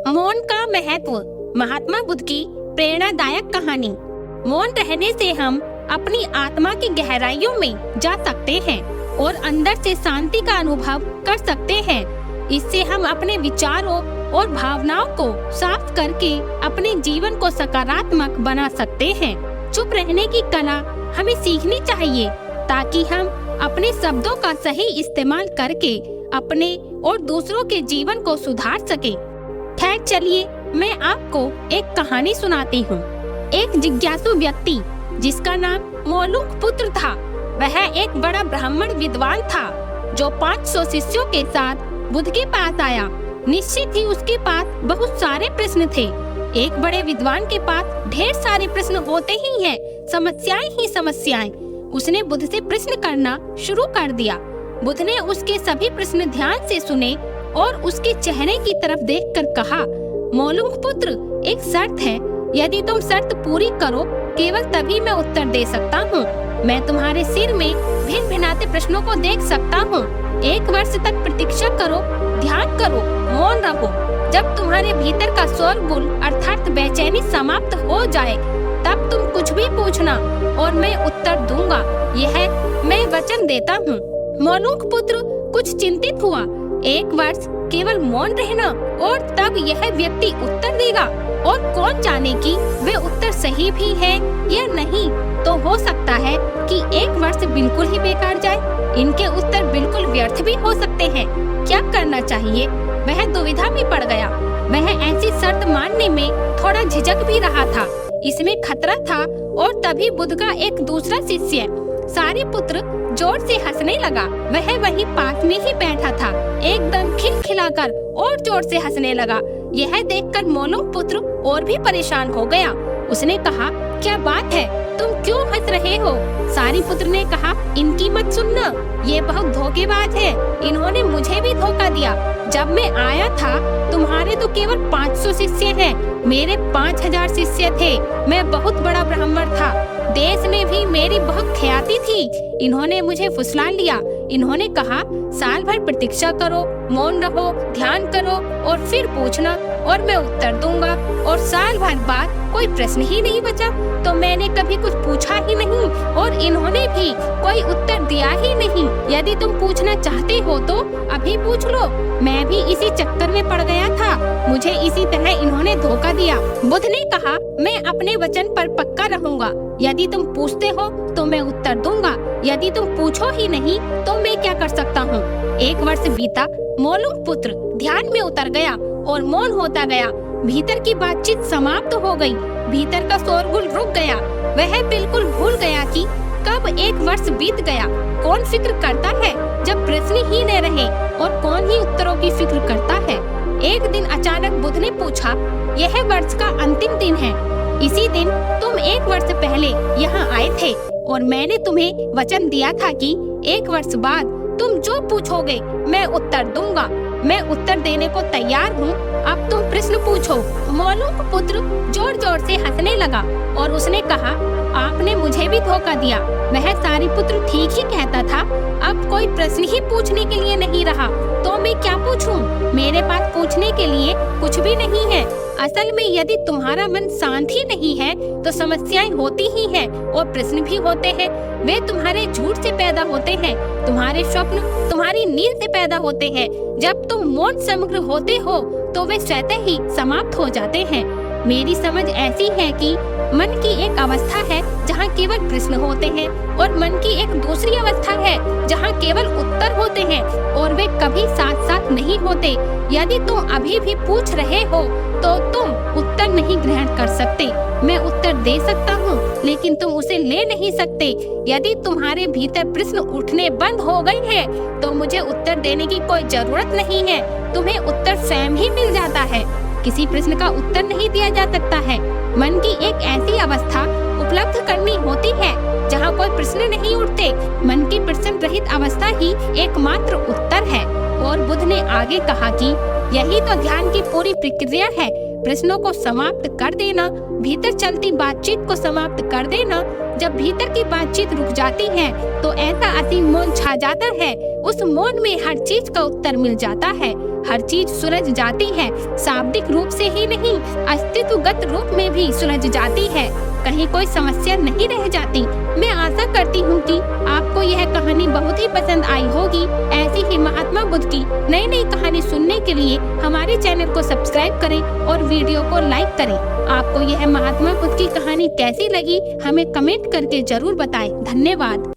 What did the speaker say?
मौन का महत्व। महात्मा बुद्ध की प्रेरणादायक कहानी। मौन रहने से हम अपनी आत्मा की गहराइयों में जा सकते हैं और अंदर से शांति का अनुभव कर सकते हैं। इससे हम अपने विचारों और भावनाओं को साफ करके अपने जीवन को सकारात्मक बना सकते हैं। चुप रहने की कला हमें सीखनी चाहिए ताकि हम अपने शब्दों का सही इस्तेमाल करके अपने और दूसरों के जीवन को सुधार सके। खैर चलिए मैं आपको एक कहानी सुनाती हूँ। एक जिज्ञासु व्यक्ति जिसका नाम मौलुक पुत्र था, वह एक बड़ा ब्राह्मण विद्वान था जो 500 शिष्यों के साथ बुद्ध के पास आया। निश्चित ही उसके पास बहुत सारे प्रश्न थे। एक बड़े विद्वान के पास ढेर सारे प्रश्न होते ही हैं, समस्याएं ही समस्याएं। उसने बुद्ध से प्रश्न करना शुरू कर दिया। बुद्ध ने उसके सभी प्रश्न ध्यान से सुने और उसके चेहरे की तरफ देखकर कहा, मौलुक पुत्र, एक शर्त है। यदि तुम शर्त पूरी करो केवल तभी मैं उत्तर दे सकता हूँ। मैं तुम्हारे सिर में भिन्न भिन्नाते प्रश्नों को देख सकता हूँ। 1 वर्ष तक प्रतीक्षा करो, ध्यान करो, मौन रहो। जब तुम्हारे भीतर का शोरगुल अर्थात बेचैनी समाप्त हो जाए तब तुम कुछ भी पूछना और मैं उत्तर दूंगा। यह मैं वचन देता हूँ। मौलुक पुत्र कुछ चिंतित हुआ। 1 वर्ष केवल मौन रहना और तब यह व्यक्ति उत्तर देगा, और कौन जाने कि वे उत्तर सही भी है या नहीं। तो हो सकता है कि 1 वर्ष बिल्कुल ही बेकार जाए। इनके उत्तर बिल्कुल व्यर्थ भी हो सकते हैं। क्या करना चाहिए? वह दुविधा में पड़ गया। वह ऐसी शर्त मानने में थोड़ा झिझक भी रहा था। इसमें खतरा था। और तभी बुद्ध का एक दूसरा शिष्य सारिपुत्र जोर से हंसने लगा। वह वहीं पास में ही बैठा था, एकदम खिलखिलाकर और जोर से हंसने लगा। यह देखकर मौलुक पुत्र और भी परेशान हो गया। उसने कहा, क्या बात है, तुम क्यों हंस रहे हो? सारिपुत्र ने कहा, इनकी मत सुनना, ये बहुत धोखेबाज है। इन्होंने मुझे भी धोखा दिया। जब मैं आया था तुम्हारे तो केवल 500 शिष्य हैं, मेरे 5000 शिष्य थे। मैं बहुत बड़ा ब्राह्मण था, देश में भी मेरी बहुत ख्याति थी। इन्होंने मुझे फुसला लिया। इन्होंने कहा, साल भर प्रतीक्षा करो, मौन रहो, ध्यान करो और फिर पूछना और मैं उत्तर दूंगा। और साल भर बाद कोई प्रश्न ही नहीं बचा तो मैंने कभी कुछ पूछा ही नहीं और इन्होंने भी कोई उत्तर दिया ही नहीं। यदि तुम पूछना चाहते हो तो अभी पूछ लो। मैं भी इसी चक्कर में पड़ गया था, मुझे इसी तरह इन्होंने धोखा दिया। बुद्ध ने कहा, मैं अपने वचन पर पक्का रहूंगा। यदि तुम पूछते हो तो मैं उत्तर दूंगा, यदि तुम पूछो ही नहीं तो मैं क्या कर सकता हूँ। 1 वर्ष बीता। मौलुक पुत्र ध्यान में उतर गया और मौन होता गया। भीतर की बातचीत समाप्त हो गई। भीतर का शोरगुल रुक गया। वह बिल्कुल भूल गया कि कब 1 वर्ष बीत गया। कौन फिक्र करता है जब प्रश्न ही न रहे, और कौन ही उत्तरों की फिक्र करता है। एक दिन अचानक बुद्ध ने पूछा, यह वर्ष का अंतिम दिन है। इसी दिन तुम 1 वर्ष पहले यहाँ आए थे और मैंने तुम्हें वचन दिया था कि 1 वर्ष बाद तुम जो पूछोगे मैं उत्तर दूंगा। मैं उत्तर देने को तैयार हूँ। अब तुम प्रश्न पूछो। मौलुक पुत्र जोर जोर से हंसने लगा और उसने कहा, आपने मुझे भी धोखा दिया। वह सारिपुत्र ठीक ही कहता था। अब कोई प्रश्न ही पूछने के लिए नहीं रहा तो मैं क्या पूछूं? मेरे पास पूछने के लिए कुछ भी नहीं है। असल में यदि तुम्हारा मन शांत ही नहीं है तो समस्याएं होती ही हैं और प्रश्न भी होते हैं। वे तुम्हारे झूठ से पैदा होते हैं, तुम्हारे स्वप्न तुम्हारी नींद से पैदा होते हैं। जब तुम मौन समग्र होते हो तो वे स्वतः ही समाप्त हो जाते हैं। मेरी समझ ऐसी है कि मन की एक अवस्था है जहाँ केवल प्रश्न होते हैं और मन की एक दूसरी अवस्था है जहाँ केवल उत्तर होते हैं और वे कभी साथ साथ नहीं होते। यदि तुम अभी भी पूछ रहे हो तो तुम उत्तर नहीं ग्रहण कर सकते। मैं उत्तर दे सकता हूँ लेकिन तुम उसे ले नहीं सकते। यदि तुम्हारे भीतर प्रश्न उठने बंद हो गए हैं तो मुझे उत्तर देने की कोई जरूरत नहीं है। तुम्हें उत्तर स्वयं ही मिल जाता है। किसी प्रश्न का उत्तर नहीं दिया जा सकता है। मन की एक ऐसी अवस्था उपलब्ध करनी होती है जहाँ कोई प्रश्न नहीं उठते। मन की प्रश्न रहित अवस्था ही एकमात्र उत्तर है। और बुद्ध ने आगे कहा कि यही तो ध्यान की पूरी प्रक्रिया है। प्रश्नों को समाप्त कर देना, भीतर चलती बातचीत को समाप्त कर देना। जब भीतर की बातचीत रुक जाती है तो ऐसा असीम मौन छा जाता है। उस मौन में हर चीज का उत्तर मिल जाता है, हर चीज सुलझ जाती है। शाब्दिक रूप से ही नहीं, अस्तित्वगत रूप में भी सुलझ जाती है। कहीं कोई समस्या नहीं रह जाती। मैं आशा करती हूँ कि आपको यह कहानी बहुत ही पसंद आई होगी। ऐसी ही महात्मा बुद्ध की नई नई कहानी सुनने के लिए हमारे चैनल को सब्सक्राइब करें और वीडियो को लाइक करें। आपको यह महात्मा बुद्ध की कहानी कैसी लगी हमें कमेंट करके जरूर बताएं। धन्यवाद।